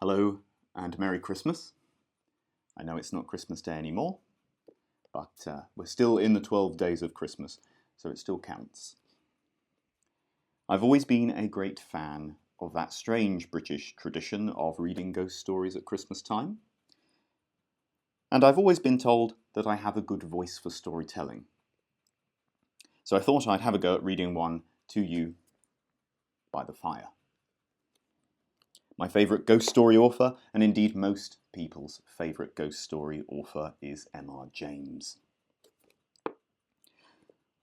Hello and Merry Christmas. I know it's not Christmas Day anymore, but we're still in the 12 days of Christmas, so it still counts. I've always been a great fan of that strange British tradition of reading ghost stories at Christmas time, and I've always been told that I have a good voice for storytelling. So I thought I'd have a go at reading one to you by the fire. My favourite ghost story author, and indeed most people's favourite ghost story author, is M.R. James.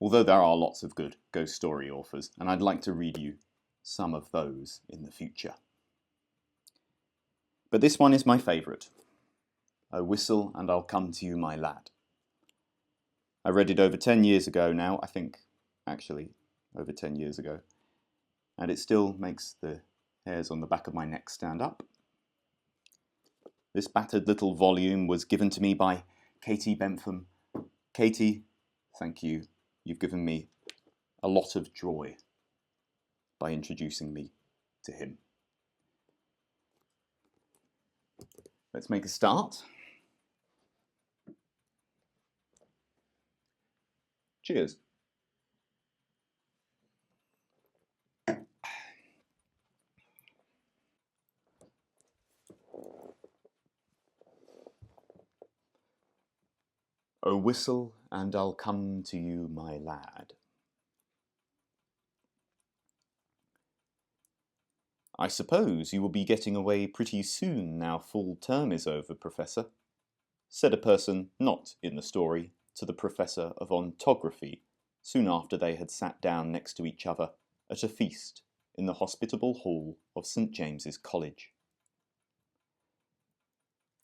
Although there are lots of good ghost story authors, and I'd like to read you some of those in the future. But this one is my favourite. "O whistle and I'll come to you, my lad." I read it over 10 years ago now, I think, actually, over 10 years ago, and it still makes the hairs on the back of my neck stand up. This battered little volume was given to me by Katie Bentham. Katie, thank you. You've given me a lot of joy by introducing me to him. Let's make a start. Cheers. "O whistle and I'll come to you, my lad." "I suppose you will be getting away pretty soon now full term is over, Professor," said a person not in the story to the Professor of Ontography soon after they had sat down next to each other at a feast in the hospitable hall of St. James's College.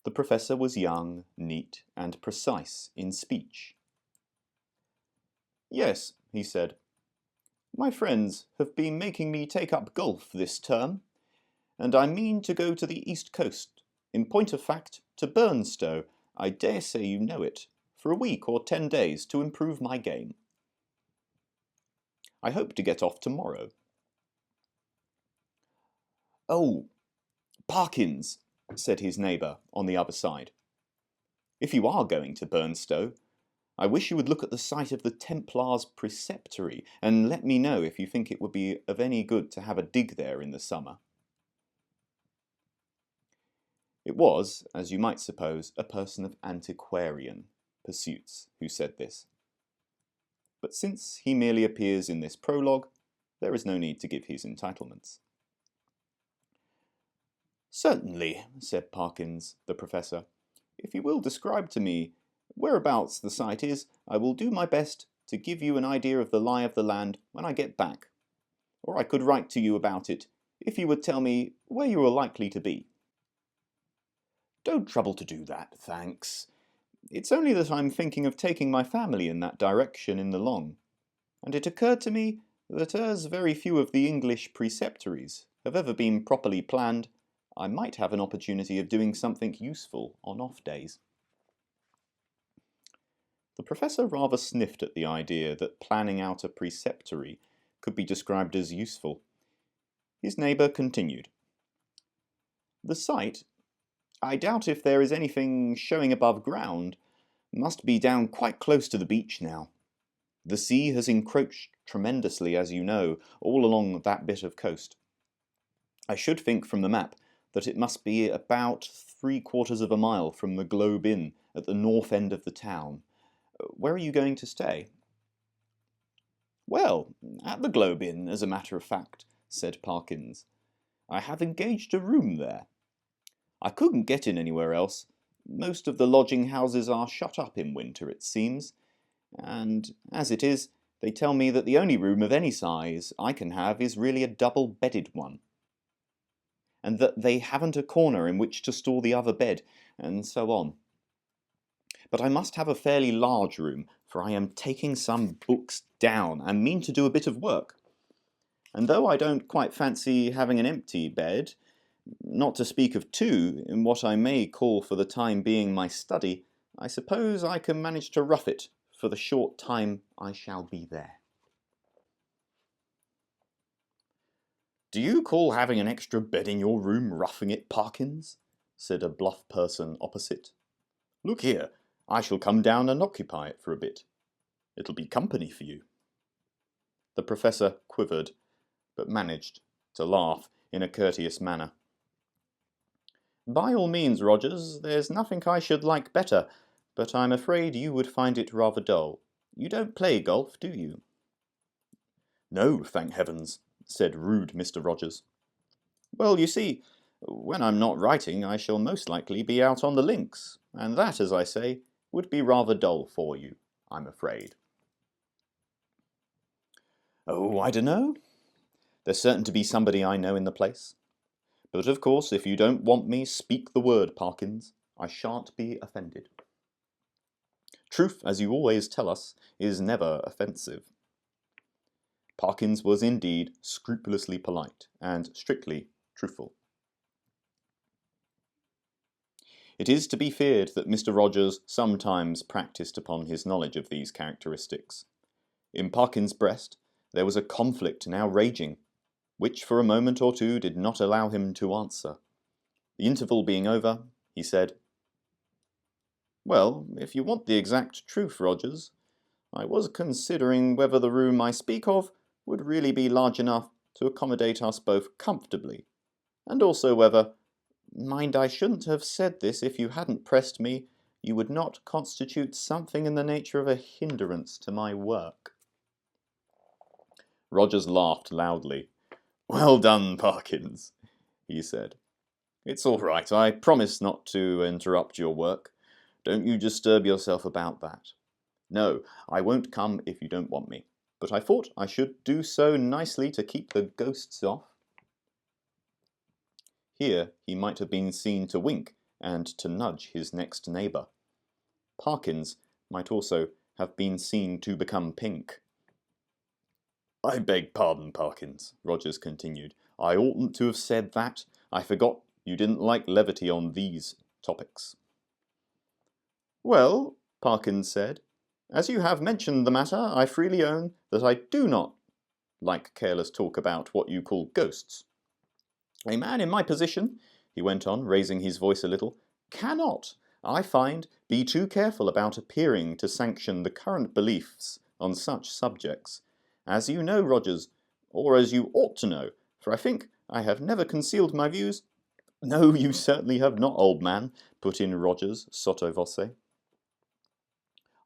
The Professor was young, neat, and precise in speech. "Yes," he said, "my friends have been making me take up golf this term, and I mean to go to the East Coast, in point of fact to Burnstow, I dare say you know it, for a week or 10 days to improve my game. I hope to get off tomorrow." "Oh, Parkins," said his neighbour on the other side, "if you are going to Burnstow, I wish you would look at the site of the Templars' preceptory, and let me know if you think it would be of any good to have a dig there in the summer." It was, as you might suppose, a person of antiquarian pursuits who said this. But since he merely appears in this prologue, there is no need to give his entitlements. "Certainly," said Parkins, the Professor. "If you will describe to me whereabouts the site is, I will do my best to give you an idea of the lie of the land when I get back. Or I could write to you about it, if you would tell me where you are likely to be." "Don't trouble to do that, thanks. It's only that I'm thinking of taking my family in that direction in the long, and it occurred to me that as very few of the English preceptories have ever been properly planned, I might have an opportunity of doing something useful on off days." The Professor rather sniffed at the idea that planning out a preceptory could be described as useful. His neighbour continued. "The site, I doubt if there is anything showing above ground, must be down quite close to the beach now. The sea has encroached tremendously, as you know, all along that bit of coast. I should think from the map that it must be about 3/4 of a mile from the Globe Inn at the north end of the town. Where are you going to stay?" "Well, at the Globe Inn, as a matter of fact," said Parkins. "I have engaged a room there. I couldn't get in anywhere else. Most of the lodging houses are shut up in winter, it seems, and as it is, they tell me that the only room of any size I can have is really a double-bedded one, and that they haven't a corner in which to store the other bed, and so on. But I must have a fairly large room, for I am taking some books down, and mean to do a bit of work. And though I don't quite fancy having an empty bed, not to speak of two, in what I may call for the time being my study, I suppose I can manage to rough it for the short time I shall be there." Do you call having an extra bed in your room roughing it, Parkins? Said a bluff person opposite. Look here, I shall come down and occupy it for a bit. It'll be company for you. The professor quivered, but managed to laugh in a courteous manner. By all means, Rogers, there's nothing I should like better, but I'm afraid you would find it rather dull. You don't play golf, do you? No, thank heavens, said rude Mr. Rogers. Well, you see, when I'm not writing, I shall most likely be out on the links, and that, as I say, would be rather dull for you, I'm afraid. Oh, I dunno. There's certain to be somebody I know in the place. But of course, if you don't want me, speak the word, Parkins. I shan't be offended. Truth, as you always tell us, is never offensive. Parkins was indeed scrupulously polite and strictly truthful. It is to be feared that Mr. Rogers sometimes practised upon his knowledge of these characteristics. In Parkins' breast there was a conflict now raging, which for a moment or two did not allow him to answer. The interval being over, he said, Well, if you want the exact truth, Rogers, I was considering whether the room I speak of would really be large enough to accommodate us both comfortably, and also whether, mind, I shouldn't have said this if you hadn't pressed me, you would not constitute something in the nature of a hindrance to my work. Rogers laughed loudly. Well done, Parkins, he said. It's all right, I promise not to interrupt your work. Don't you disturb yourself about that. No, I won't come if you don't want me, but I thought I should do so nicely to keep the ghosts off. Here he might have been seen to wink and to nudge his next neighbour. Parkins might also have been seen to become pink. I beg pardon, Parkins, Rogers continued. I oughtn't to have said that. I forgot you didn't like levity on these topics. Well, Parkins said, as you have mentioned the matter, I freely own that I do not like careless talk about what you call ghosts. A man in my position, he went on, raising his voice a little, cannot, I find, be too careful about appearing to sanction the current beliefs on such subjects. As you know, Rogers, or as you ought to know, for I think I have never concealed my views. No, you certainly have not, old man, put in Rogers sotto voce.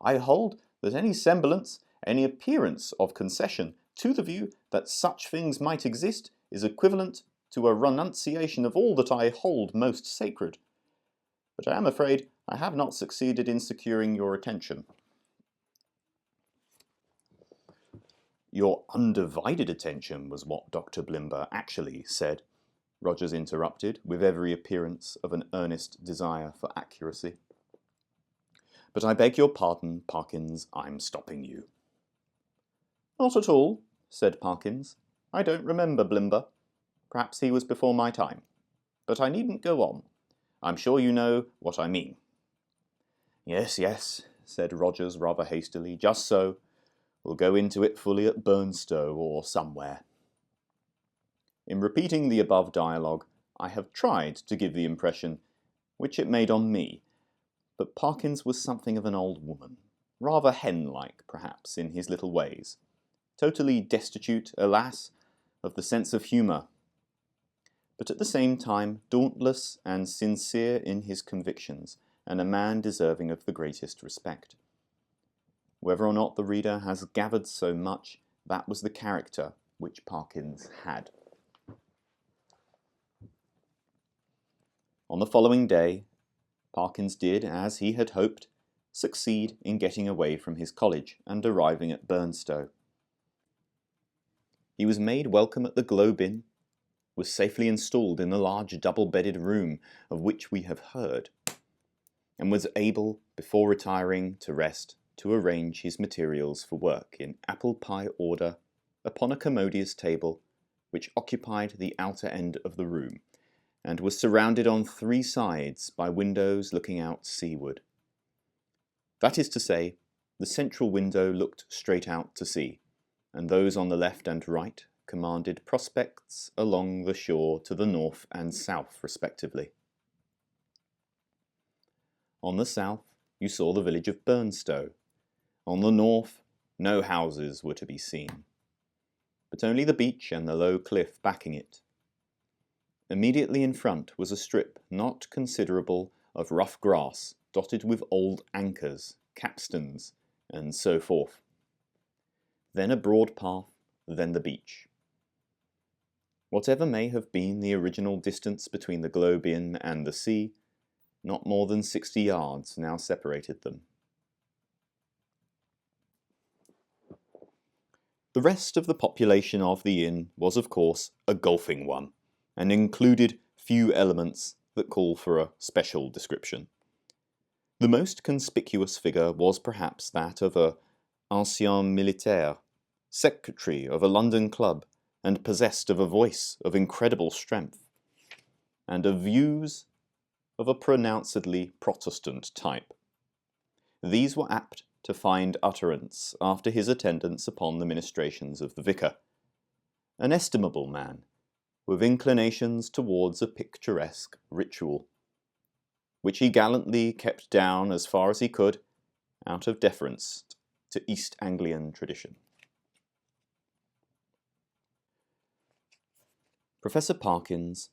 I hold that any semblance, any appearance of concession to the view that such things might exist is equivalent to a renunciation of all that I hold most sacred. But I am afraid I have not succeeded in securing your attention. Your undivided attention was what Dr. Blimber actually said, Rogers interrupted, with every appearance of an earnest desire for accuracy. But I beg your pardon, Parkins, I'm stopping you. Not at all, said Parkins. I don't remember Blimber. Perhaps he was before my time. But I needn't go on. I'm sure you know what I mean. Yes, yes, said Rogers rather hastily. Just so. We'll go into it fully at Burnstow or somewhere. In repeating the above dialogue, I have tried to give the impression which it made on me, but Parkins was something of an old woman, rather hen-like, perhaps, in his little ways, totally destitute, alas, of the sense of humour, but at the same time dauntless and sincere in his convictions, and a man deserving of the greatest respect. Whether or not the reader has gathered so much, that was the character which Parkins had. On the following day, Parkins did, as he had hoped, succeed in getting away from his college and arriving at Burnstow. He was made welcome at the Globe Inn, was safely installed in the large double-bedded room of which we have heard, and was able, before retiring to rest, to arrange his materials for work in apple pie order upon a commodious table which occupied the outer end of the room, and was surrounded on 3 sides by windows looking out seaward. That is to say, the central window looked straight out to sea, and those on the left and right commanded prospects along the shore to the north and south, respectively. On the south, you saw the village of Burnstow. On the north, no houses were to be seen, but only the beach and the low cliff backing it. Immediately in front was a strip not considerable of rough grass, dotted with old anchors, capstans, and so forth. Then a broad path, then the beach. Whatever may have been the original distance between the Globe Inn and the sea, not more than 60 yards now separated them. The rest of the population of the inn was, of course, a golfing one, and included few elements that call for a special description. The most conspicuous figure was perhaps that of a ancien militaire, secretary of a London club, and possessed of a voice of incredible strength, and of views of a pronouncedly Protestant type. These were apt to find utterance after his attendance upon the ministrations of the vicar, an estimable man, with inclinations towards a picturesque ritual, which he gallantly kept down as far as he could, out of deference to East Anglian tradition. Professor Parkins,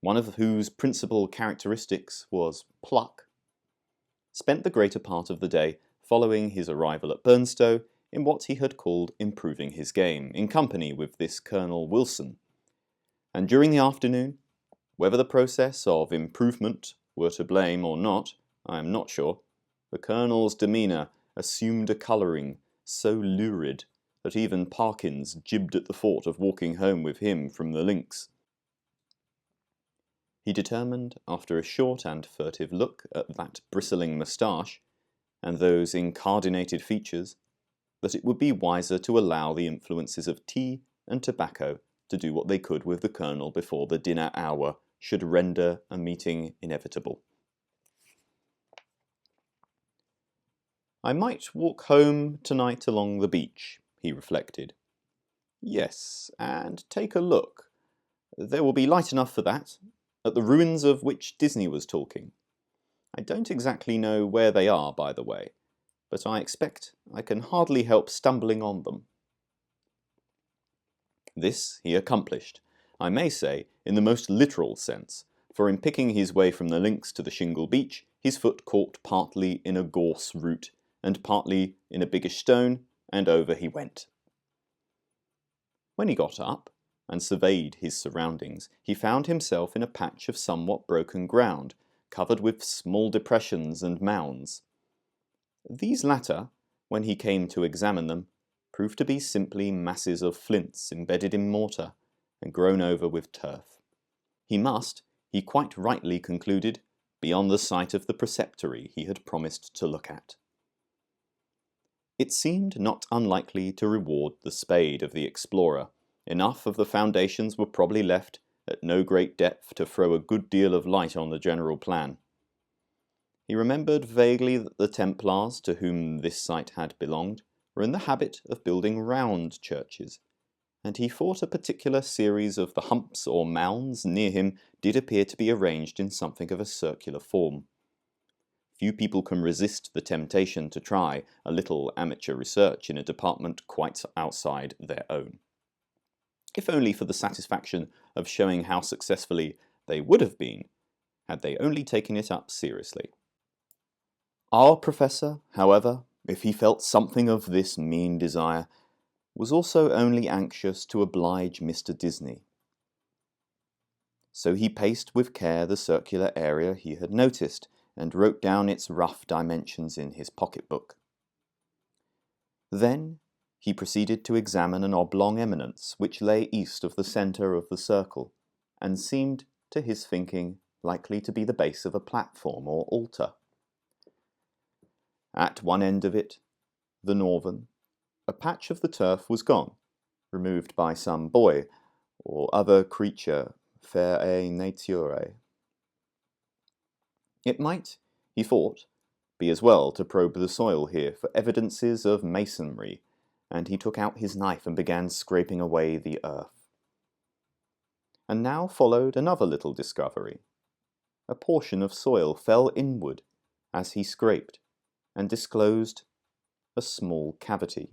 one of whose principal characteristics was pluck, spent the greater part of the day following his arrival at Burnstow in what he had called improving his game, in company with this Colonel Wilson. And during the afternoon, whether the process of improvement were to blame or not, I am not sure, the Colonel's demeanour assumed a colouring so lurid that even Parkins jibbed at the thought of walking home with him from the links. He determined, after a short and furtive look at that bristling moustache and those incardinated features, that it would be wiser to allow the influences of tea and tobacco to do what they could with the Colonel before the dinner hour should render a meeting inevitable. I might walk home tonight along the beach, he reflected. Yes, and take a look. There will be light enough for that, at the ruins of which Disney was talking. I don't exactly know where they are, by the way, but I expect I can hardly help stumbling on them. This he accomplished, I may say, in the most literal sense, for in picking his way from the links to the shingle beach, his foot caught partly in a gorse root, and partly in a biggish stone, and over he went. When he got up, and surveyed his surroundings, he found himself in a patch of somewhat broken ground, covered with small depressions and mounds. These latter, when he came to examine them, proved to be simply masses of flints embedded in mortar and grown over with turf. He must, he quite rightly concluded, be on the site of the preceptory he had promised to look at. It seemed not unlikely to reward the spade of the explorer. Enough of the foundations were probably left at no great depth to throw a good deal of light on the general plan. He remembered vaguely that the Templars, to whom this site had belonged, were in the habit of building round churches, and he thought a particular series of the humps or mounds near him did appear to be arranged in something of a circular form. Few people can resist the temptation to try a little amateur research in a department quite outside their own, if only for the satisfaction of showing how successfully they would have been had they only taken it up seriously. Our professor, however, if he felt something of this mean desire, was also only anxious to oblige Mr. Disney. So he paced with care the circular area he had noticed, and wrote down its rough dimensions in his pocket-book. Then he proceeded to examine an oblong eminence which lay east of the centre of the circle, and seemed, to his thinking, likely to be the base of a platform or altar. At one end of it, the northern, a patch of the turf was gone, removed by some boy or other creature fair nature. It might, he thought, be as well to probe the soil here for evidences of masonry, and he took out his knife and began scraping away the earth. And now followed another little discovery. A portion of soil fell inward as he scraped, and disclosed a small cavity.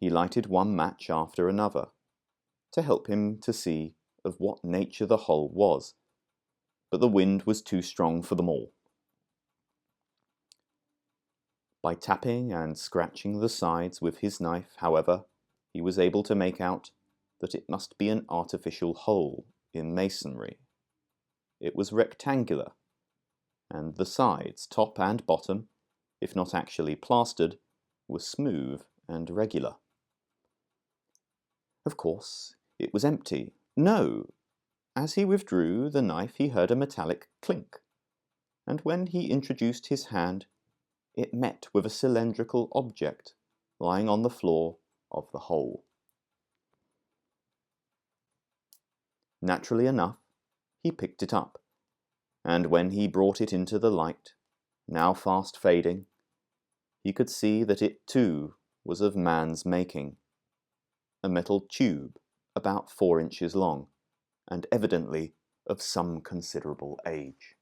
He lighted one match after another, to help him to see of what nature the hole was, but the wind was too strong for them all. By tapping and scratching the sides with his knife, however, he was able to make out that it must be an artificial hole in masonry. It was rectangular, and the sides, top and bottom, if not actually plastered, were smooth and regular. Of course, it was empty. No! As he withdrew the knife, he heard a metallic clink, and when he introduced his hand, it met with a cylindrical object lying on the floor of the hole. Naturally enough, he picked it up, and when he brought it into the light, now fast fading, he could see that it too was of man's making. A metal tube about 4 inches long, and evidently of some considerable age.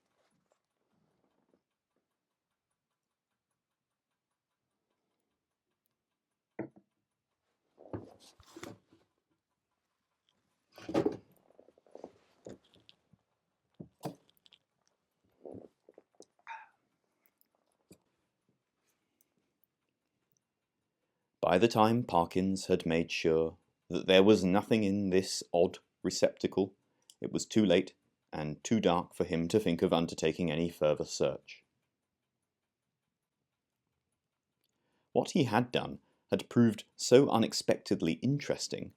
By the time Parkins had made sure that there was nothing in this odd receptacle, it was too late and too dark for him to think of undertaking any further search. What he had done had proved so unexpectedly interesting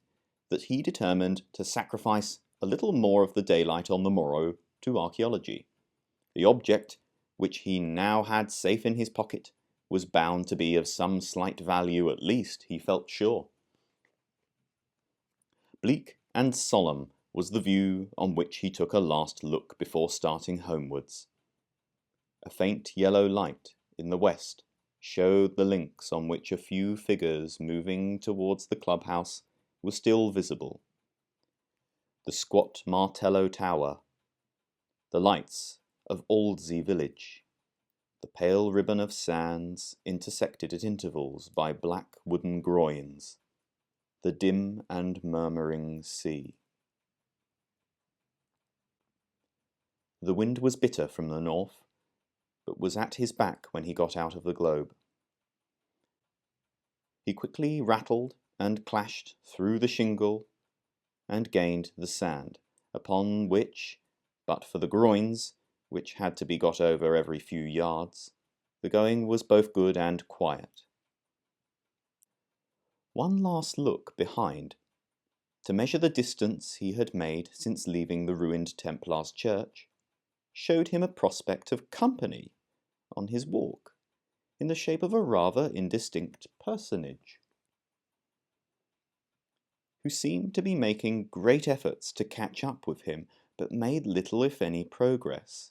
that he determined to sacrifice a little more of the daylight on the morrow to archaeology. The object, which he now had safe in his pocket, was bound to be of some slight value at least, he felt sure. Bleak and solemn was the view on which he took a last look before starting homewards. A faint yellow light in the west showed the links on which a few figures moving towards the clubhouse were still visible. The squat Martello Tower, the lights of Aldesey village, the pale ribbon of sands intersected at intervals by black wooden groins, the dim and murmuring sea. The wind was bitter from the north, but was at his back when he got out of the globe. He quickly rattled and clashed through the shingle and gained the sand, upon which, but for the groins, which had to be got over every few yards, the going was both good and quiet. One last look behind, to measure the distance he had made since leaving the ruined Templars' church, showed him a prospect of company on his walk, in the shape of a rather indistinct personage, who seemed to be making great efforts to catch up with him, but made little if any progress.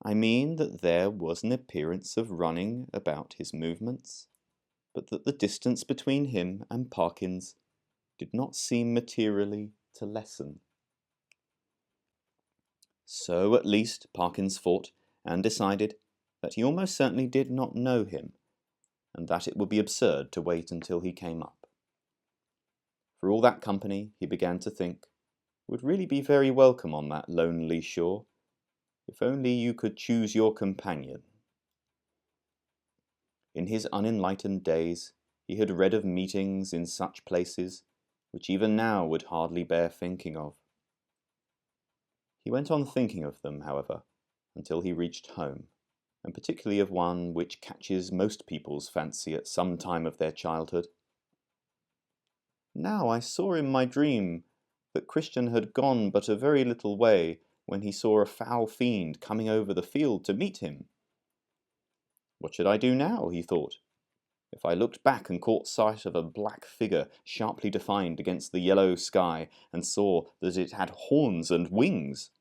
I mean that there was an appearance of running about his movements, but that the distance between him and Parkins did not seem materially to lessen. So at least Parkins thought, and decided that he almost certainly did not know him, and that it would be absurd to wait until he came up. For all that company, he began to think, would really be very welcome on that lonely shore, if only you could choose your companion. In his unenlightened days, he had read of meetings in such places, which even now would hardly bear thinking of. He went on thinking of them, however, until he reached home, and particularly of one which catches most people's fancy at some time of their childhood. Now I saw in my dream that Christian had gone but a very little way when he saw a foul fiend coming over the field to meet him. What should I do now, he thought, if I looked back and caught sight of a black figure sharply defined against the yellow sky and saw that it had horns and wings?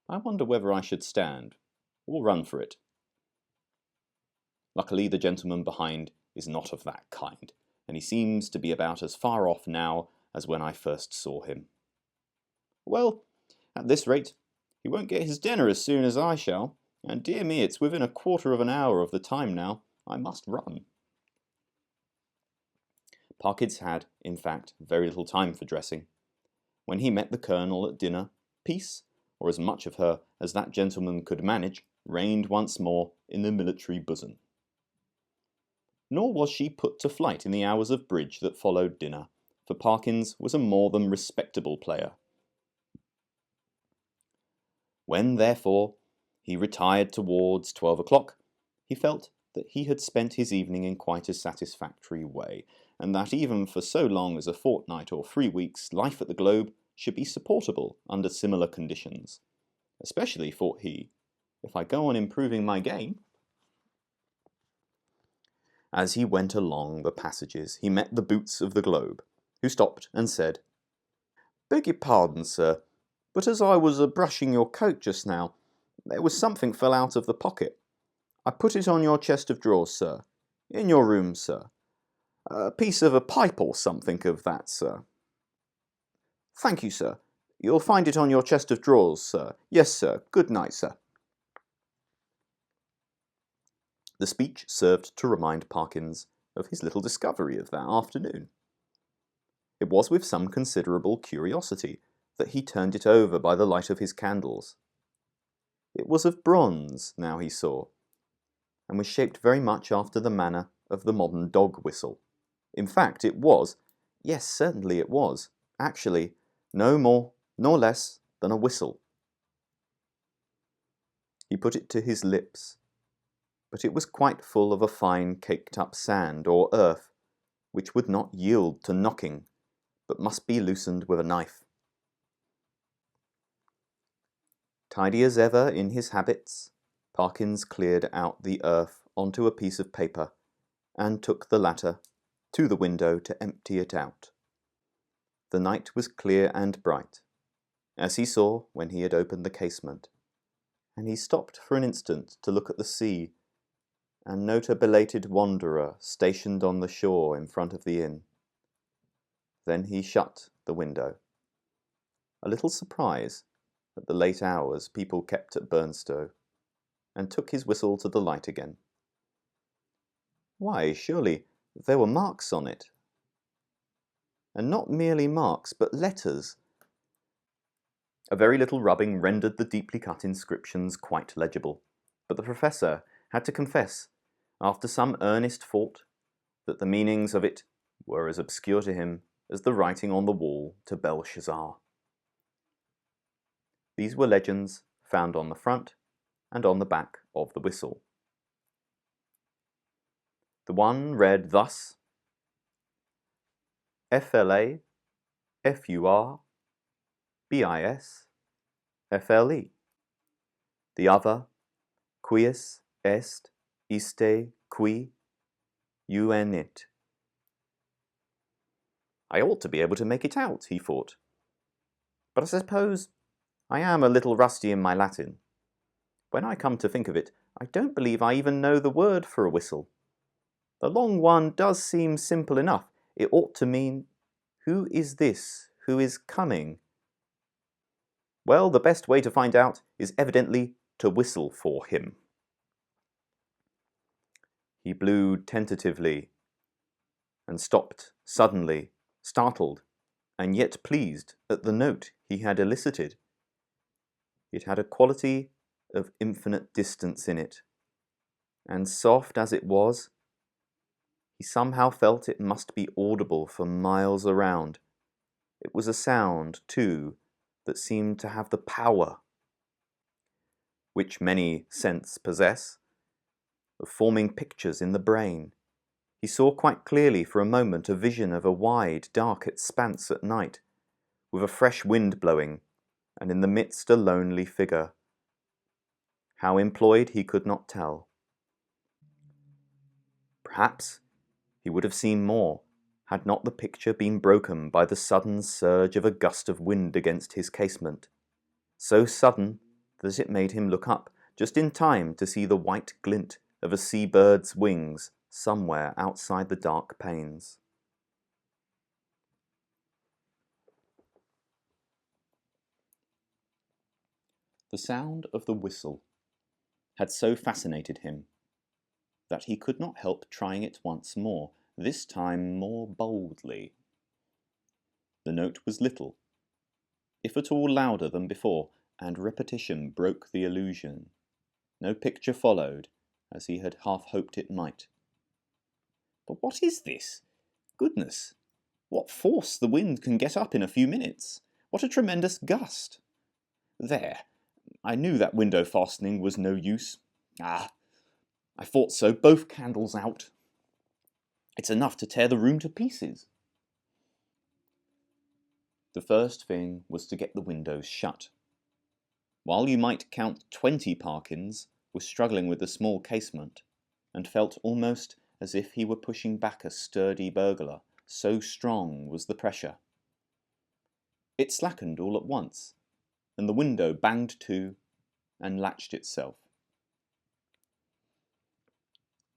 I wonder whether I should stand or run for it. Luckily the gentleman behind is not of that kind, and he seems to be about as far off now as when I first saw him. Well, at this rate, he won't get his dinner as soon as I shall, and dear me, it's within a quarter of an hour of the time now. I must run. Parkins had, in fact, very little time for dressing. When he met the Colonel at dinner, peace, or as much of her as that gentleman could manage, reigned once more in the military bosom. Nor was she put to flight in the hours of bridge that followed dinner, for Parkins was a more than respectable player. When, therefore, he retired towards 12 o'clock, he felt that he had spent his evening in quite a satisfactory way, and that even for so long as a fortnight or 3 weeks, life at the Globe should be supportable under similar conditions. Especially, thought he, if I go on improving my game. As he went along the passages, he met the boots of the Globe, who stopped and said, "Beg your pardon, sir, but as I was brushing your coat just now, there was something fell out of the pocket. I put it on your chest of drawers, sir. In your room, sir. A piece of a pipe or something of that, sir." "Thank you, sir. You'll find it on your chest of drawers, sir. Yes, sir. Good night, sir." The speech served to remind Parkins of his little discovery of that afternoon. It was with some considerable curiosity that he turned it over by the light of his candles. It was of bronze, now he saw, and was shaped very much after the manner of the modern dog whistle. In fact, it was, yes, certainly it was, actually, no more nor less than a whistle. He put it to his lips, but it was quite full of a fine caked-up sand or earth, which would not yield to knocking, but must be loosened with a knife. Tidy as ever in his habits, Parkins cleared out the earth onto a piece of paper, and took the latter to the window to empty it out. The night was clear and bright, as he saw when he had opened the casement, and he stopped for an instant to look at the sea and note a belated wanderer stationed on the shore in front of the inn. Then he shut the window, a little surprised at the late hours people kept at Burnstow, and took his whistle to the light again. Why, surely there were marks on it, and not merely marks, but letters. A very little rubbing rendered the deeply cut inscriptions quite legible, but the Professor had to confess, after some earnest thought, that the meanings of it were as obscure to him as the writing on the wall to Belshazzar. These were legends found on the front and on the back of the whistle. The one read thus: FLA FUR BIS FLE. The other, Quis est iste qui UNIT. I ought to be able to make it out, he thought. But I suppose I am a little rusty in my Latin. When I come to think of it, I don't believe I even know the word for a whistle. The long one does seem simple enough. It ought to mean, who is this who is coming? Well, the best way to find out is evidently to whistle for him. He blew tentatively and stopped suddenly, startled, and yet pleased at the note he had elicited. It had a quality of infinite distance in it, and soft as it was, he somehow felt it must be audible for miles around. It was a sound, too, that seemed to have the power, which many scents possess, of forming pictures in the brain. He saw quite clearly for a moment a vision of a wide, dark expanse at night, with a fresh wind blowing, and in the midst a lonely figure. How employed he could not tell. Perhaps he would have seen more, had not the picture been broken by the sudden surge of a gust of wind against his casement, so sudden that it made him look up just in time to see the white glint of a sea-bird's wings somewhere outside the dark panes. The sound of the whistle had so fascinated him that he could not help trying it once more, this time more boldly. The note was little, if at all louder than before, and repetition broke the illusion. No picture followed, as he had half hoped it might. But what is this? Goodness! What force the wind can get up in a few minutes! What a tremendous gust! There! I knew that window fastening was no use. Ah! I thought so, both candles out. It's enough to tear the room to pieces. The first thing was to get the windows shut. While you might count 20 Parkins was struggling with the small casement, and felt almost as if he were pushing back a sturdy burglar, so strong was the pressure. It slackened all at once, and the window banged to and latched itself.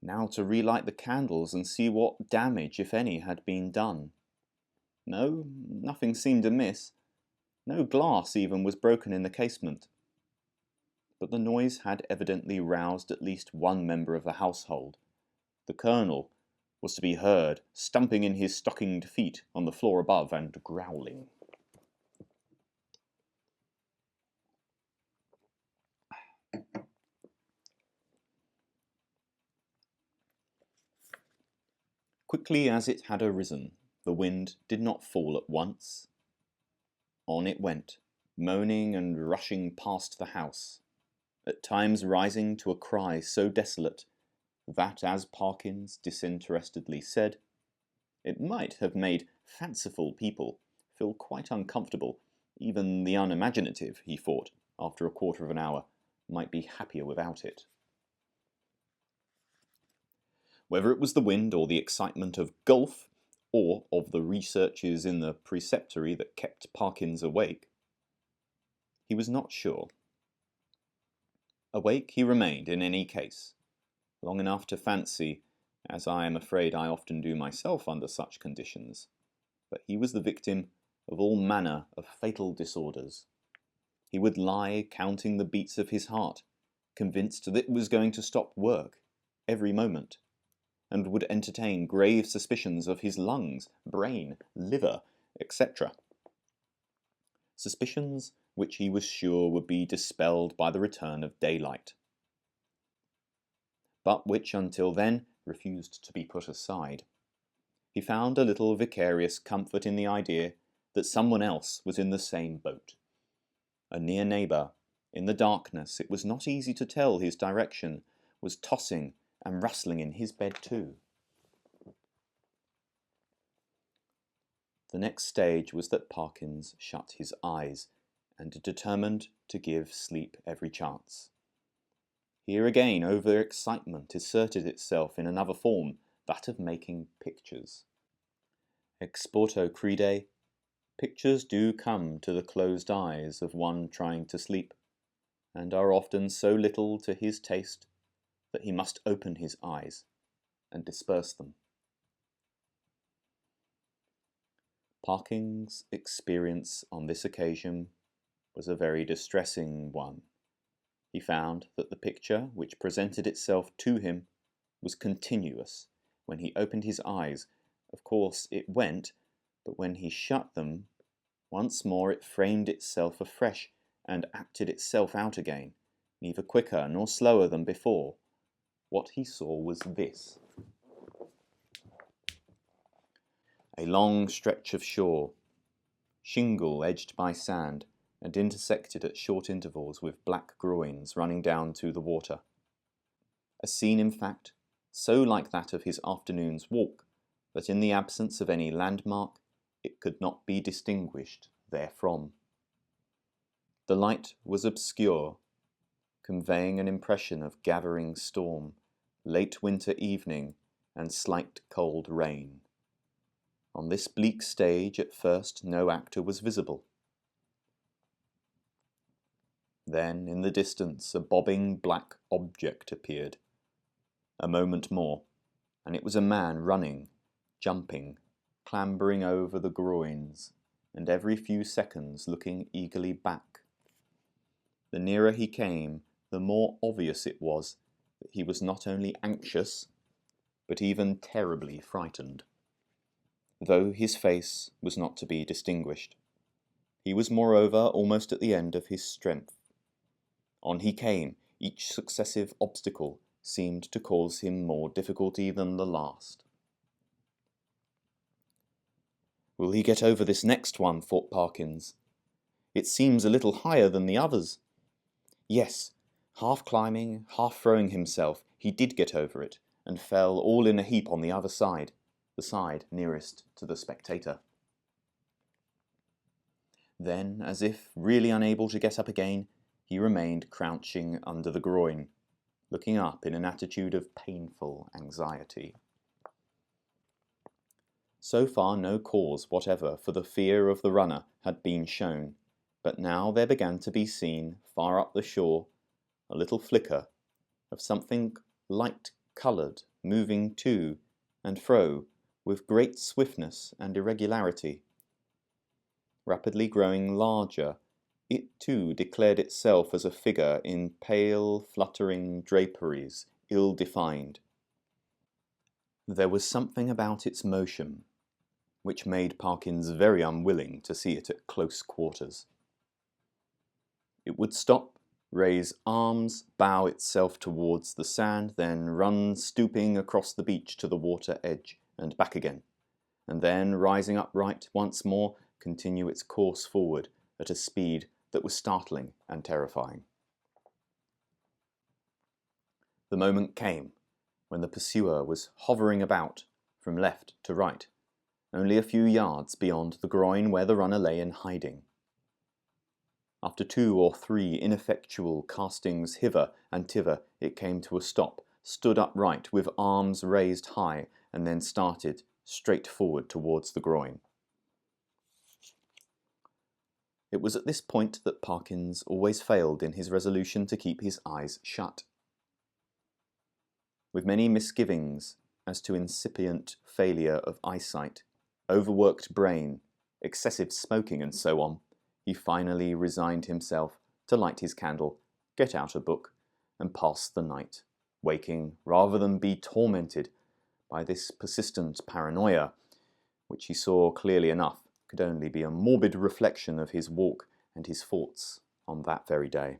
Now to relight the candles and see what damage, if any, had been done. No, nothing seemed amiss. No glass even was broken in the casement. But the noise had evidently roused at least one member of the household. The Colonel was to be heard stumping in his stockinged feet on the floor above and growling. Quickly as it had arisen, the wind did not fall at once. On it went, moaning and rushing past the house, at times rising to a cry so desolate that, as Parkins disinterestedly said, it might have made fanciful people feel quite uncomfortable. Even the unimaginative, he thought, after a quarter of an hour, might be happier without it. Whether it was the wind or the excitement of golf, or of the researches in the preceptory that kept Parkins awake, he was not sure. Awake he remained in any case, long enough to fancy, as I am afraid I often do myself under such conditions, that he was the victim of all manner of fatal disorders. He would lie counting the beats of his heart, convinced that it was going to stop work every moment, and would entertain grave suspicions of his lungs, brain, liver, etc. Suspicions which he was sure would be dispelled by the return of daylight, but which until then refused to be put aside. He found a little vicarious comfort in the idea that someone else was in the same boat. A near neighbour, in the darkness it was not easy to tell his direction, was tossing and rustling in his bed too. The next stage was that Parkins shut his eyes, and determined to give sleep every chance. Here again over-excitement asserted itself in another form, that of making pictures. Ex porto crede, pictures do come to the closed eyes of one trying to sleep, and are often so little to his taste that he must open his eyes and disperse them. Parkins' experience on this occasion was a very distressing one. He found that the picture which presented itself to him was continuous. When he opened his eyes, of course it went, but when he shut them, once more it framed itself afresh and acted itself out again, neither quicker nor slower than before. What he saw was this: a long stretch of shore, shingle edged by sand, and intersected at short intervals with black groins running down to the water. A scene, in fact, so like that of his afternoon's walk, that in the absence of any landmark, it could not be distinguished therefrom. The light was obscure, conveying an impression of gathering storm, late winter evening, and slight cold rain. On this bleak stage at first no actor was visible. Then in the distance a bobbing black object appeared. A moment more, and it was a man running, jumping, clambering over the groins, and every few seconds looking eagerly back. The nearer he came, the more obvious it was that he was not only anxious, but even terribly frightened. Though his face was not to be distinguished, he was moreover almost at the end of his strength. On he came, each successive obstacle seemed to cause him more difficulty than the last. Will he get over this next one? Thought Parkins. It seems a little higher than the others. Yes, half climbing, half throwing himself, he did get over it, and fell all in a heap on the other side, the side nearest to the spectator. Then, as if really unable to get up again, he remained crouching under the groin, looking up in an attitude of painful anxiety. So far no cause whatever for the fear of the runner had been shown, but now there began to be seen, far up the shore, a little flicker of something light-coloured moving to and fro with great swiftness and irregularity. Rapidly growing larger, it too declared itself as a figure in pale, fluttering draperies, ill-defined. There was something about its motion which made Parkins very unwilling to see it at close quarters. It would stop, raise arms, bow itself towards the sand, then run stooping across the beach to the water edge and back again, and then, rising upright once more, continue its course forward at a speed that was startling and terrifying. The moment came when the pursuer was hovering about from left to right, only a few yards beyond the groin where the runner lay in hiding. After 2 or 3 ineffectual castings hither and thither, it came to a stop, stood upright with arms raised high, and then started straight forward towards the groin. It was at this point that Parkins always failed in his resolution to keep his eyes shut. With many misgivings as to incipient failure of eyesight, overworked brain, excessive smoking, and so on, he finally resigned himself to light his candle, get out a book, and pass the night, waking rather than be tormented by this persistent paranoia, which he saw clearly enough could only be a morbid reflection of his walk and his thoughts on that very day.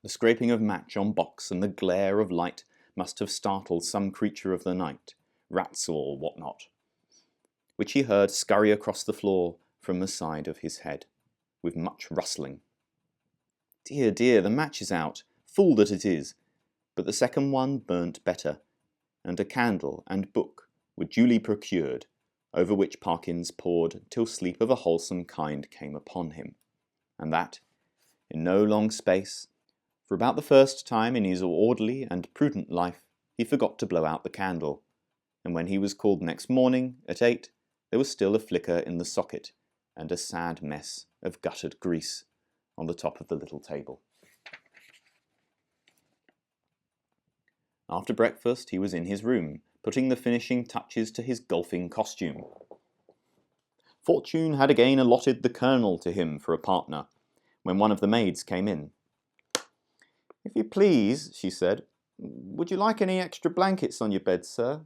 The scraping of match on box and the glare of light must have startled some creature of the night, rats or what not, which he heard scurry across the floor from the side of his head, with much rustling. Dear, dear, the match is out, fool that it is, but the second one burnt better, and a candle and book were duly procured, over which Parkins pored till sleep of a wholesome kind came upon him, and that, in no long space, for about the first time in his orderly and prudent life, he forgot to blow out the candle, and when he was called next morning at 8, there was still a flicker in the socket, and a sad mess of guttered grease on the top of the little table. After breakfast he was in his room, putting the finishing touches to his golfing costume. Fortune had again allotted the Colonel to him for a partner, when one of the maids came in. "If you please," she said, "would you like any extra blankets on your bed, sir?"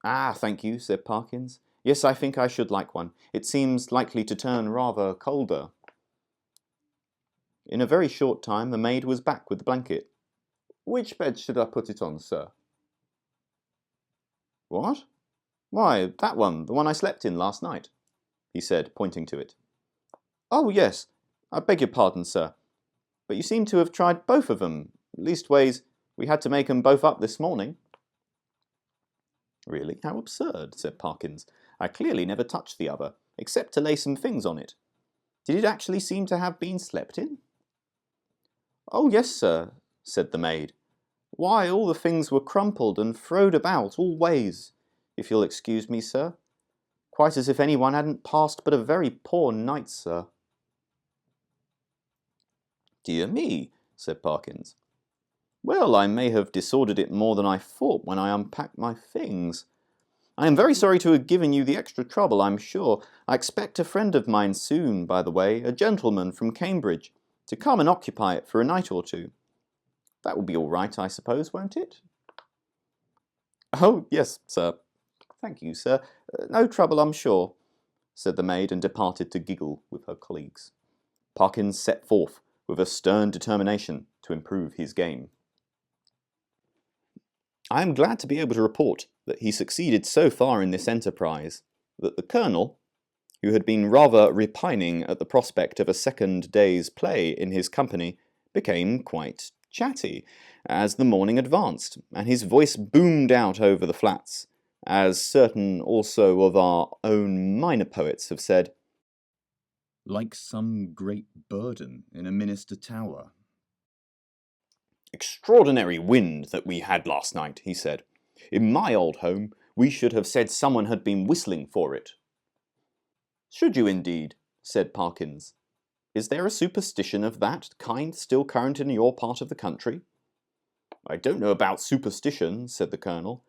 "Ah, thank you," said Parkins. "Yes, I think I should like one. It seems likely to turn rather colder." In a very short time the maid was back with the blanket. "Which bed should I put it on, sir?" "What? Why, that one, the one I slept in last night," he said, pointing to it. "Oh, yes. I beg your pardon, sir. But you seem to have tried both of 'em. Leastways, we had to make 'em both up this morning." "Really? How absurd," said Parkins. "I clearly never touched the other, except to lay some things on it. Did it actually seem to have been slept in?" "Oh, yes, sir," said the maid. "Why, all the things were crumpled and throwed about all ways, if you'll excuse me, sir. Quite as if anyone hadn't passed but a very poor night, sir." "Dear me," said Parkins. Well, I may have disordered it more than I thought when I unpacked my things. I am very sorry to have given you the extra trouble, I'm sure. I expect a friend of mine soon, by the way, a gentleman from Cambridge, to come and occupy it for a night or two. That will be all right, I suppose, won't it? Oh, yes, sir. Thank you, sir. No trouble, I'm sure, said the maid, and departed to giggle with her colleagues. Parkins set forth with a stern determination to improve his game. I am glad to be able to report that he succeeded so far in this enterprise that the Colonel, who had been rather repining at the prospect of a second day's play in his company, became quite chatty as the morning advanced, and his voice boomed out over the flats, as certain also of our own minor poets have said, like some great burden in a minster tower. Extraordinary wind that we had last night, he said. In my old home, we should have said someone had been whistling for it. Should you indeed? Said Parkins. Is there a superstition of that kind still current in your part of the country? I don't know about superstition, said the Colonel.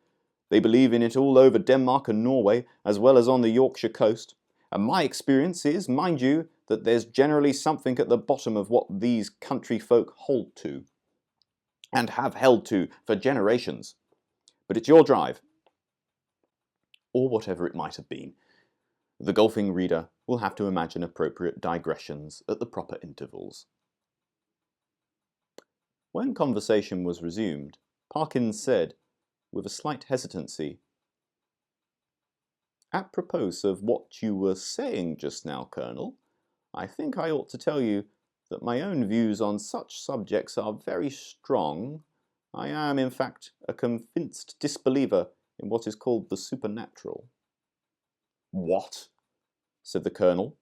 They believe in it all over Denmark and Norway, as well as on the Yorkshire coast. And my experience is, mind you, that there's generally something at the bottom of what these country folk hold to, and have held to for generations. But it's your drive. Or whatever it might have been. The golfing reader will have to imagine appropriate digressions at the proper intervals. When conversation was resumed, Parkins said, with a slight hesitancy, Apropos of what you were saying just now, Colonel, I think I ought to tell you that my own views on such subjects are very strong. I am, in fact, a convinced disbeliever in what is called the supernatural. What? Said the Colonel.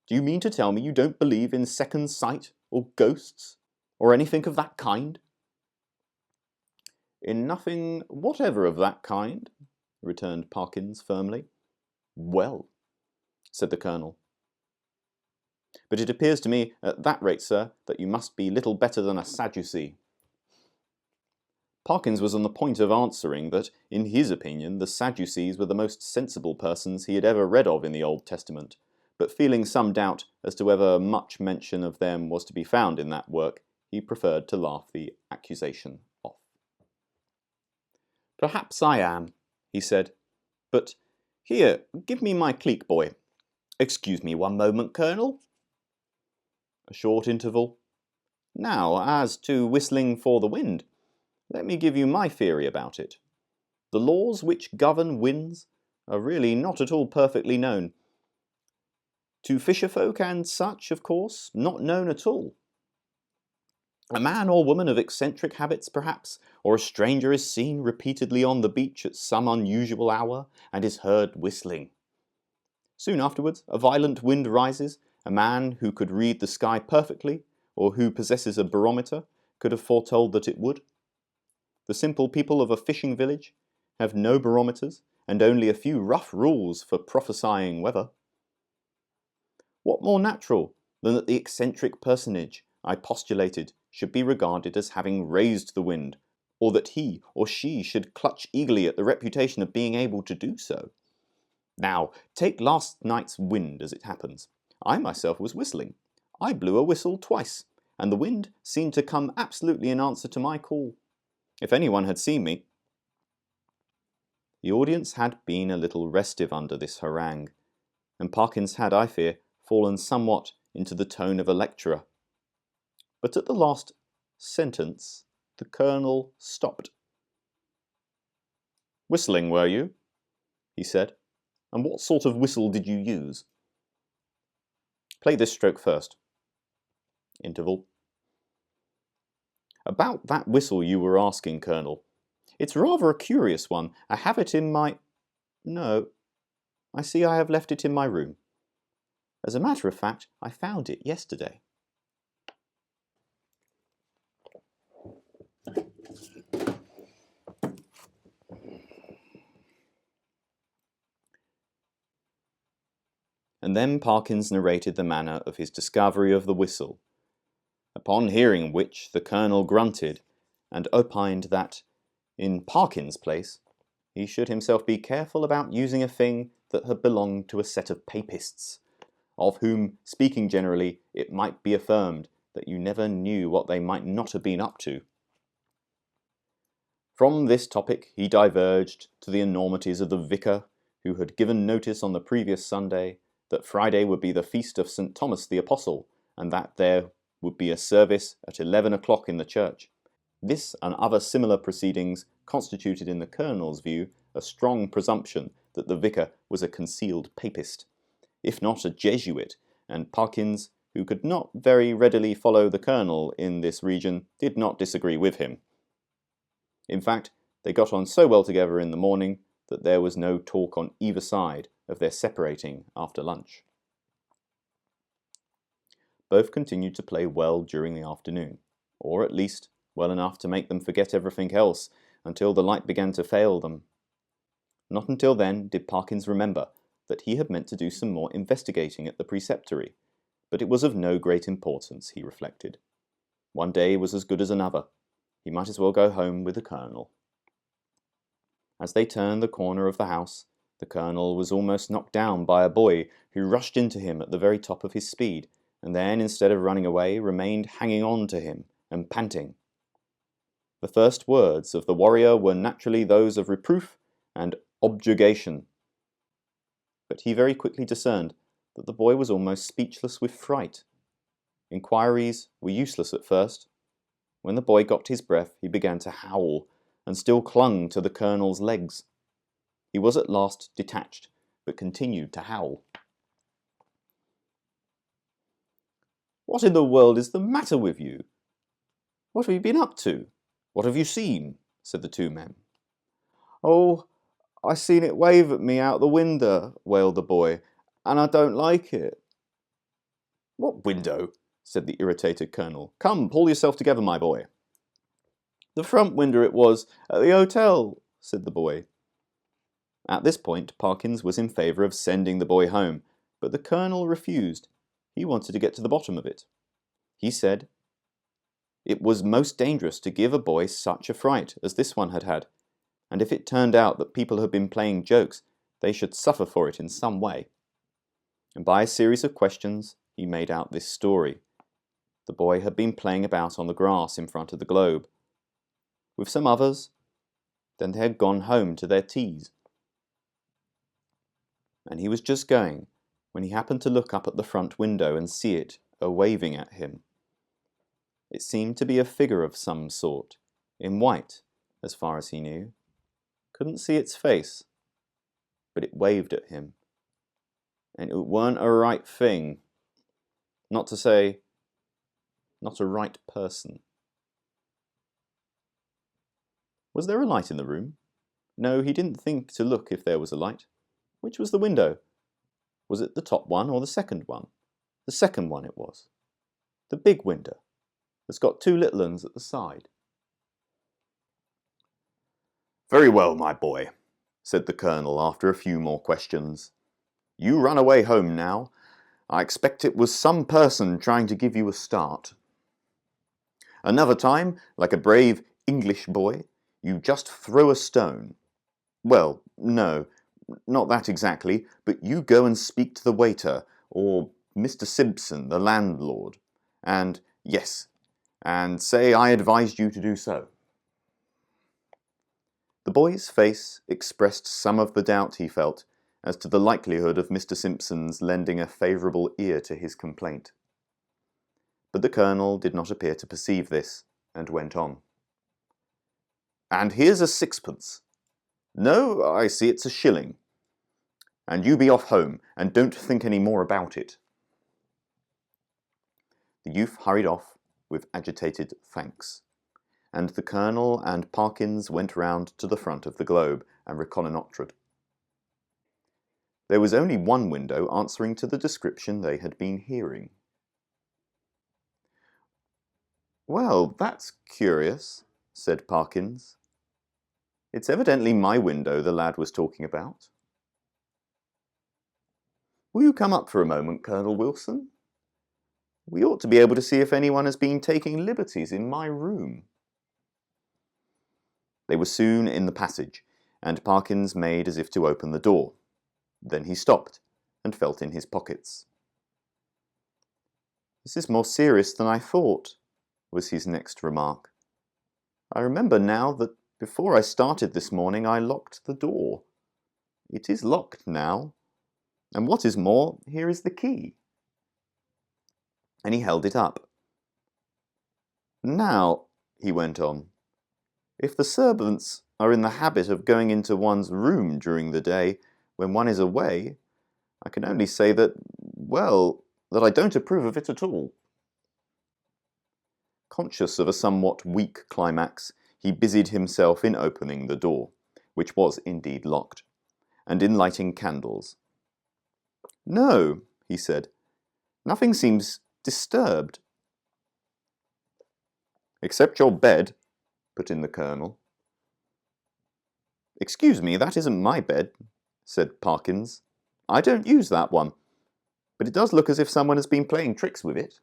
Do you mean to tell me you don't believe in second sight, or ghosts, or anything of that kind? In nothing whatever of that kind, returned Parkins firmly. Well, said the Colonel. But it appears to me, at that rate, sir, that you must be little better than a Sadducee. Parkins was on the point of answering that, in his opinion, the Sadducees were the most sensible persons he had ever read of in the Old Testament, but feeling some doubt as to whether much mention of them was to be found in that work, he preferred to laugh the accusation off. Perhaps I am, he said, but here, give me my cleek, boy. Excuse me one moment, Colonel. A short interval. Now, as to whistling for the wind, let me give you my theory about it. The laws which govern winds are really not at all perfectly known. To fisherfolk and such, of course, not known at all. A man or woman of eccentric habits, perhaps, or a stranger is seen repeatedly on the beach at some unusual hour, and is heard whistling. Soon afterwards, a violent wind rises. A man who could read the sky perfectly, or who possesses a barometer, could have foretold that it would. The simple people of a fishing village have no barometers, and only a few rough rules for prophesying weather. What more natural than that the eccentric personage I postulated should be regarded as having raised the wind, or that he or she should clutch eagerly at the reputation of being able to do so? Now, take last night's wind as it happens. I myself was whistling. I blew a whistle twice, and the wind seemed to come absolutely in answer to my call. If anyone had seen me... The audience had been a little restive under this harangue, and Parkins had, I fear, fallen somewhat into the tone of a lecturer. But at the last sentence, the Colonel stopped. Whistling, were you? He said. And what sort of whistle did you use? Play this stroke first. Interval. About that whistle you were asking, Colonel. It's rather a curious one. I have it in my... No, I see I have left it in my room. As a matter of fact, I found it yesterday. And then Parkins narrated the manner of his discovery of the whistle, upon hearing which the Colonel grunted, and opined that, in Parkin's place, he should himself be careful about using a thing that had belonged to a set of papists, of whom, speaking generally, it might be affirmed that you never knew what they might not have been up to. From this topic he diverged to the enormities of the vicar, who had given notice on the previous Sunday that Friday would be the feast of St. Thomas the Apostle, and that there would be a service at 11 o'clock in the church. This and other similar proceedings constituted in the Colonel's view a strong presumption that the vicar was a concealed papist, if not a Jesuit, and Parkins, who could not very readily follow the Colonel in this region, did not disagree with him. In fact, they got on so well together in the morning that there was no talk on either side of their separating after lunch. Both continued to play well during the afternoon, or at least well enough to make them forget everything else until the light began to fail them. Not until then did Parkins remember that he had meant to do some more investigating at the preceptory, but it was of no great importance, he reflected. One day was as good as another. He might as well go home with the Colonel. As they turned the corner of the house, the Colonel was almost knocked down by a boy who rushed into him at the very top of his speed, and then, instead of running away, remained hanging on to him and panting. The first words of the warrior were naturally those of reproof and objurgation, but he very quickly discerned that the boy was almost speechless with fright. Inquiries were useless at first. When the boy got his breath, he began to howl, and still clung to the Colonel's legs. He was at last detached, but continued to howl. "What in the world is the matter with you? What have you been up to? What have you seen?" said the two men. "Oh, I seen it wave at me out the window," wailed the boy, "and I don't like it." "What window?" said the irritated Colonel. "Come, pull yourself together, my boy." "The front window it was, at the hotel," said the boy. At this point, Parkins was in favour of sending the boy home, but the Colonel refused. He wanted to get to the bottom of it. He said it was most dangerous to give a boy such a fright as this one had had, and if it turned out that people had been playing jokes, they should suffer for it in some way. And by a series of questions, he made out this story. The boy had been playing about on the grass in front of the globe with some others, then they had gone home to their teas. And he was just going when he happened to look up at the front window and see it a-waving at him. It seemed to be a figure of some sort, in white, as far as he knew. Couldn't see its face, but it waved at him. And it weren't a right thing. Not to say, not a right person. Was there a light in the room? No, he didn't think to look if there was a light. Which was the window? Was it the top one or the second one? The second one it was. The big window. It's got two little ones at the side. "Very well, my boy," said the Colonel after a few more questions. "You run away home now. I expect it was some person trying to give you a start. Another time, like a brave English boy, you just throw a stone. Well, no, not that exactly, but you go and speak to the waiter, or Mr. Simpson, the landlord, and, yes, and say I advised you to do so." The boy's face expressed some of the doubt he felt as to the likelihood of Mr. Simpson's lending a favourable ear to his complaint. But the Colonel did not appear to perceive this, and went on. "And here's a sixpence. No, I see it's a shilling. And you be off home, and don't think any more about it." The youth hurried off with agitated thanks, and the Colonel and Parkins went round to the front of the globe and reconnoitred. There was only one window answering to the description they had been hearing. "Well, that's curious," said Parkins. "It's evidently my window the lad was talking about. Will you come up for a moment, Colonel Wilson? We ought to be able to see if anyone has been taking liberties in my room." They were soon in the passage, and Parkins made as if to open the door. Then he stopped and felt in his pockets. "This is more serious than I thought," was his next remark. "I remember now that before I started this morning I locked the door. It is locked now, and what is more, here is the key." And he held it up. "Now," he went on, "if the servants are in the habit of going into one's room during the day when one is away, I can only say that, well, that I don't approve of it at all." Conscious of a somewhat weak climax, he busied himself in opening the door, which was indeed locked, and in lighting candles. "No," he said, "nothing seems disturbed." "Except your bed," put in the Colonel. "Excuse me, that isn't my bed," said Parkins. "I don't use that one, but it does look as if someone has been playing tricks with it."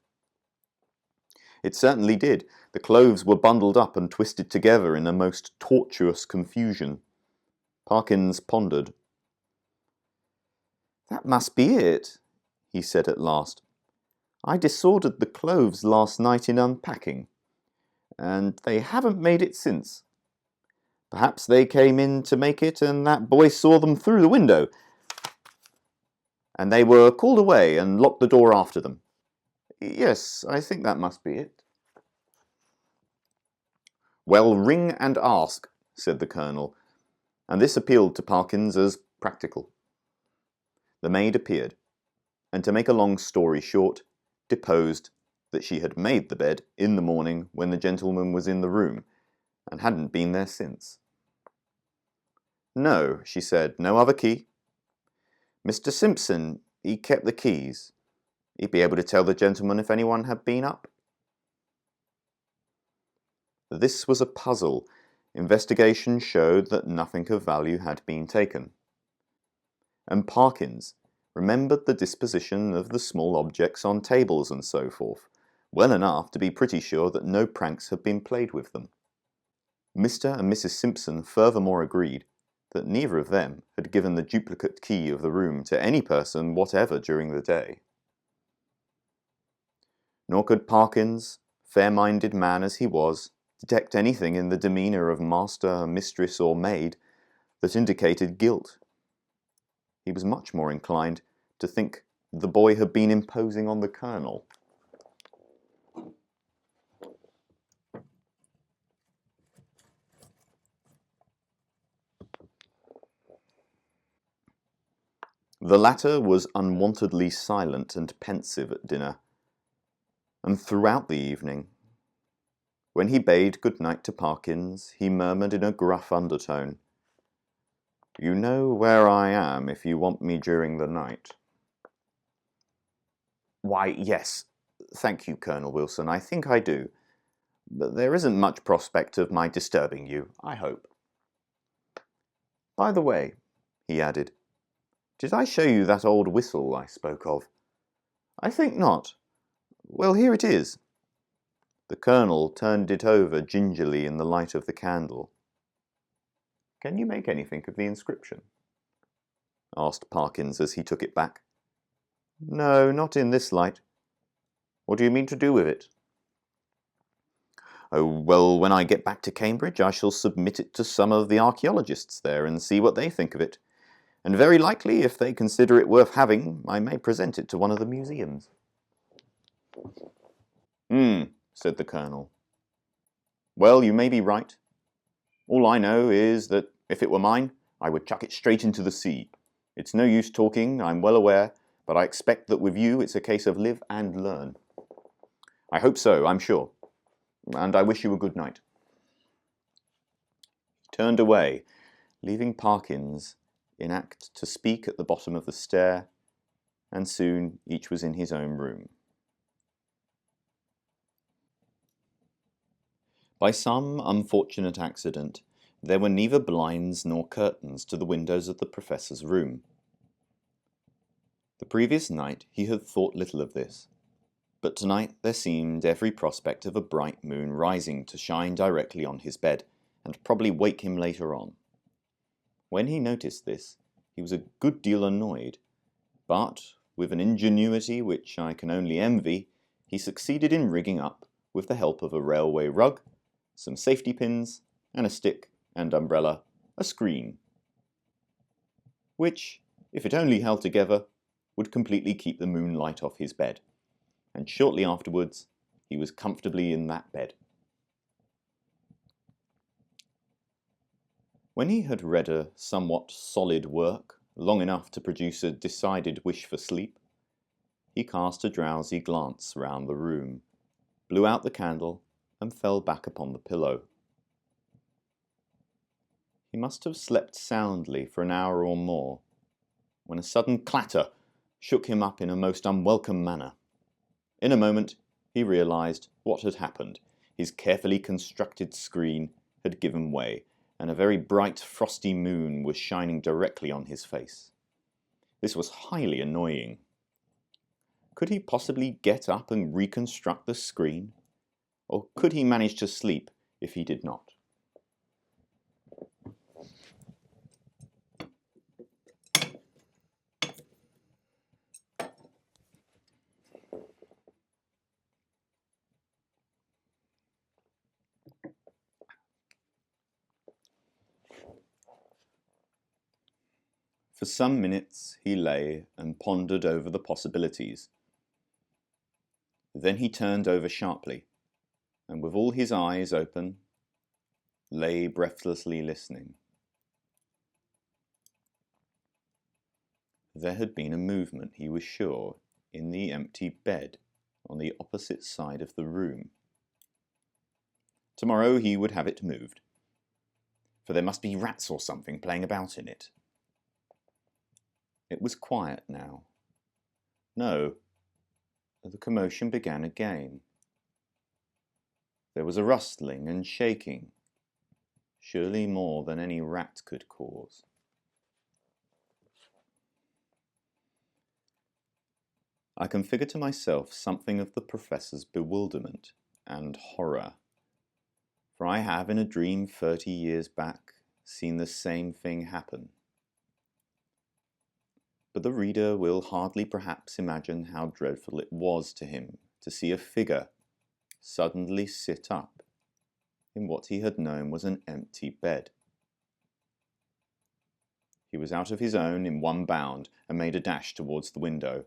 It certainly did. The clothes were bundled up and twisted together in a most tortuous confusion. Parkins pondered. "That must be it," he said at last. "I disordered the clothes last night in unpacking, and they haven't made it since. Perhaps they came in to make it, and that boy saw them through the window, and they were called away and locked the door after them. Yes, I think that must be it." "Well, ring and ask," said the Colonel, and this appealed to Parkins as practical. The maid appeared, and to make a long story short, deposed that she had made the bed in the morning when the gentleman was in the room, and hadn't been there since. "No," she said, "no other key. Mr. Simpson, he kept the keys. He'd be able to tell the gentleman if anyone had been up." This was a puzzle. Investigation showed that nothing of value had been taken. And Parkins remembered the disposition of the small objects on tables and so forth, well enough to be pretty sure that no pranks had been played with them. Mr. and Mrs. Simpson furthermore agreed that neither of them had given the duplicate key of the room to any person whatever during the day. Nor could Parkins, fair-minded man as he was, detect anything in the demeanour of master, mistress, or maid that indicated guilt. He was much more inclined to think the boy had been imposing on the Colonel. The latter was unwontedly silent and pensive at dinner, and throughout the evening. When he bade good night to Parkins, he murmured in a gruff undertone, "You know where I am if you want me during the night." "Why, yes. Thank you, Colonel Wilson, I think I do. But there isn't much prospect of my disturbing you, I hope. By the way," he added, "did I show you that old whistle I spoke of?" "I think not. Well, here it is." The Colonel turned it over gingerly in the light of the candle. "Can you make anything of the inscription?" asked Parkins as he took it back. "No, not in this light." "What do you mean to do with it?" "Oh, well, when I get back to Cambridge, I shall submit it to some of the archaeologists there and see what they think of it. And very likely, if they consider it worth having, I may present it to one of the museums." Said the Colonel. "Well, you may be right. All I know is that if it were mine, I would chuck it straight into the sea. It's no use talking, I'm well aware, but I expect that with you it's a case of live and learn." "I hope so, I'm sure. And I wish you a good night." He turned away, leaving Parkins in act to speak at the bottom of the stair, and soon each was in his own room. By some unfortunate accident, there were neither blinds nor curtains to the windows of the Professor's room. The previous night he had thought little of this, but tonight there seemed every prospect of a bright moon rising to shine directly on his bed, and probably wake him later on. When he noticed this, he was a good deal annoyed, but with an ingenuity which I can only envy, he succeeded in rigging up, with the help of a railway rug, some safety pins, and a stick and umbrella, a screen, which, if it only held together, would completely keep the moonlight off his bed, and shortly afterwards he was comfortably in that bed. When he had read a somewhat solid work, long enough to produce a decided wish for sleep, he cast a drowsy glance round the room, blew out the candle, and fell back upon the pillow. He must have slept soundly for an hour or more, when a sudden clatter shook him up in a most unwelcome manner. In a moment he realized what had happened. His carefully constructed screen had given way, and a very bright frosty moon was shining directly on his face. This was highly annoying. Could he possibly get up and reconstruct the screen? Or could he manage to sleep if he did not? For some minutes he lay and pondered over the possibilities. Then he turned over sharply, and with all his eyes open, lay breathlessly listening. There had been a movement, he was sure, in the empty bed on the opposite side of the room. Tomorrow he would have it moved, for there must be rats or something playing about in it. It was quiet now. No, the commotion began again. There was a rustling and shaking, surely more than any rat could cause. I can figure to myself something of the professor's bewilderment and horror, for I have in a dream 30 years back seen the same thing happen. But the reader will hardly perhaps imagine how dreadful it was to him to see a figure suddenly sit up in what he had known was an empty bed. He was out of his own in one bound and made a dash towards the window,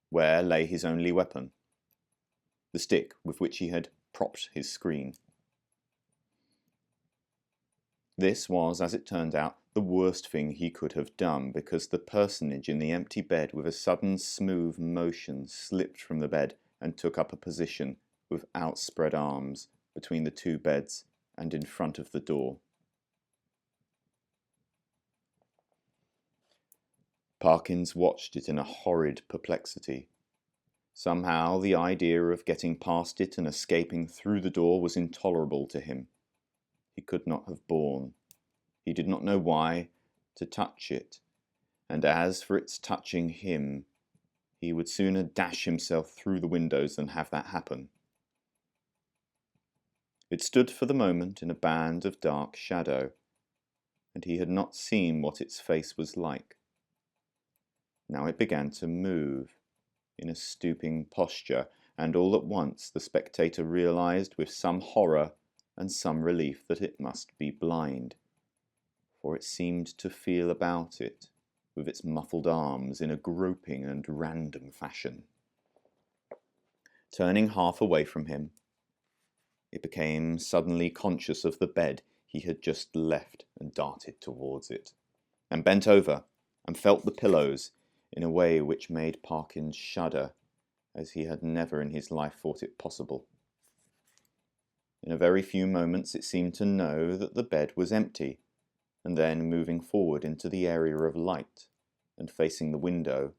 where lay his only weapon, the stick with which he had propped his screen. This was, as it turned out, the worst thing he could have done, because the personage in the empty bed with a sudden smooth motion slipped from the bed and took up a position with outspread arms between the two beds and in front of the door. Parkins watched it in a horrid perplexity. Somehow the idea of getting past it and escaping through the door was intolerable to him. He could not have borne, he did not know why, to touch it, and as for its touching him, he would sooner dash himself through the windows than have that happen. It stood for the moment in a band of dark shadow, and he had not seen what its face was like. Now it began to move, in a stooping posture, and all at once the spectator realized with some horror and some relief that it must be blind, for it seemed to feel about it with its muffled arms in a groping and random fashion. Turning half away from him, it became suddenly conscious of the bed he had just left and darted towards it, and bent over and felt the pillows in a way which made Parkins shudder, as he had never in his life thought it possible. In a very few moments it seemed to know that the bed was empty, and then moving forward into the area of light and facing the window,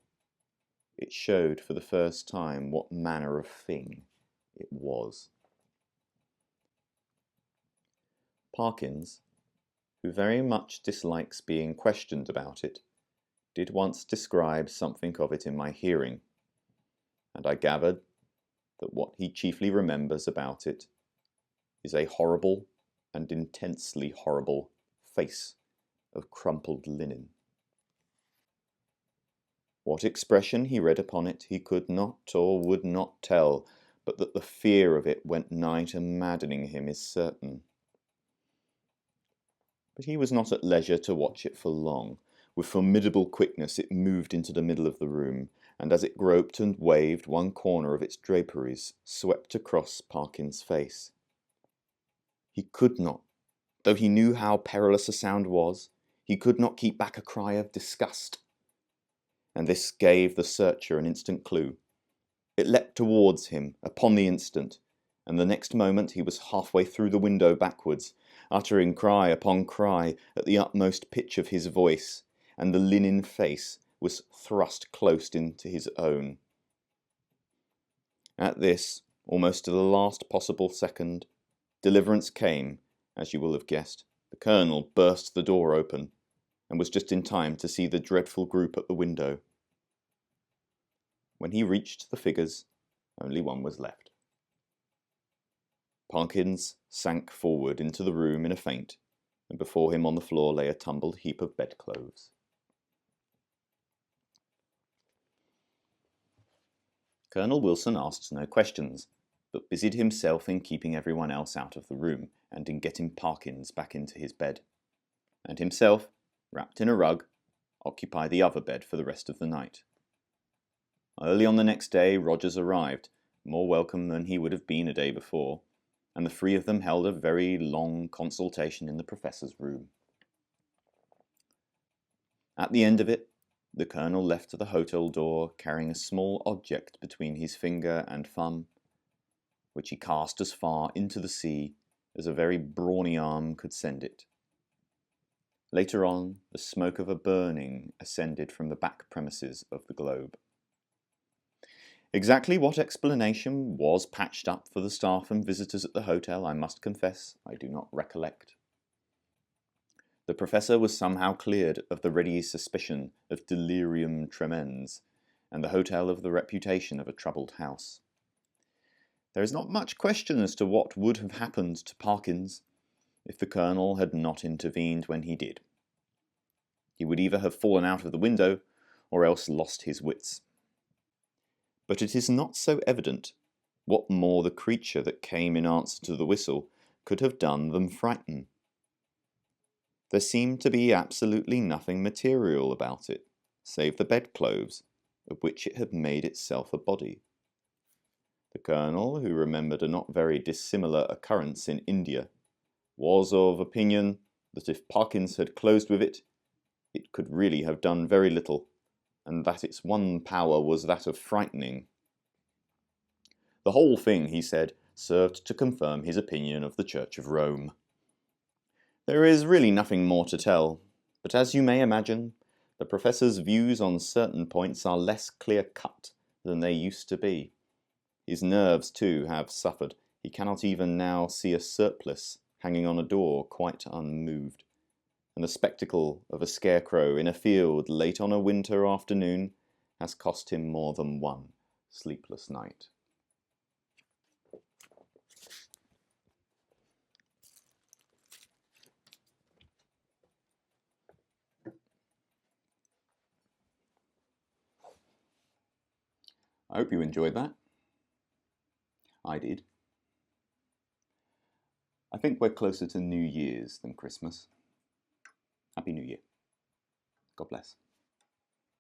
it showed for the first time what manner of thing it was. Parkins, who very much dislikes being questioned about it, did once describe something of it in my hearing, and I gathered that what he chiefly remembers about it is a horrible and intensely horrible face of crumpled linen. What expression he read upon it he could not or would not tell, but that the fear of it went nigh to maddening him is certain. But he was not at leisure to watch it for long. With formidable quickness it moved into the middle of the room, and as it groped and waved, one corner of its draperies swept across Parkin's face. He could not, though he knew how perilous a sound was, he could not keep back a cry of disgust. And this gave the searcher an instant clue. It leapt towards him upon the instant, and the next moment he was halfway through the window backwards, uttering cry upon cry at the utmost pitch of his voice, and the linen face was thrust close into his own. At this, almost to the last possible second, deliverance came, as you will have guessed. The Colonel burst the door open, and was just in time to see the dreadful group at the window. When he reached the figures, only one was left. Parkins sank forward into the room in a faint, and before him on the floor lay a tumbled heap of bedclothes. Colonel Wilson asked no questions, but busied himself in keeping everyone else out of the room, and in getting Parkins back into his bed, and himself, wrapped in a rug, occupied the other bed for the rest of the night. Early on the next day Rogers arrived, more welcome than he would have been a day before, and the three of them held a very long consultation in the Professor's room. At the end of it, the Colonel left the hotel door carrying a small object between his finger and thumb, which he cast as far into the sea as a very brawny arm could send it. Later on, the smoke of a burning ascended from the back premises of the Globe. Exactly what explanation was patched up for the staff and visitors at the hotel, I must confess, I do not recollect. The Professor was somehow cleared of the ready suspicion of delirium tremens, and the hotel of the reputation of a troubled house. There is not much question as to what would have happened to Parkins if the Colonel had not intervened when he did. He would either have fallen out of the window, or else lost his wits. But it is not so evident what more the creature that came in answer to the whistle could have done than frighten. There seemed to be absolutely nothing material about it, save the bedclothes, of which it had made itself a body. The Colonel, who remembered a not very dissimilar occurrence in India, was of opinion that if Parkins had closed with it, it could really have done very little, and that its one power was that of frightening. The whole thing, he said, served to confirm his opinion of the Church of Rome. There is really nothing more to tell, but as you may imagine, the Professor's views on certain points are less clear-cut than they used to be. His nerves, too, have suffered. He cannot even now see a surplice hanging on a door quite unmoved, and the spectacle of a scarecrow in a field late on a winter afternoon has cost him more than one sleepless night. I hope you enjoyed that. I did. I think we're closer to New Year's than Christmas. Happy New Year. God bless.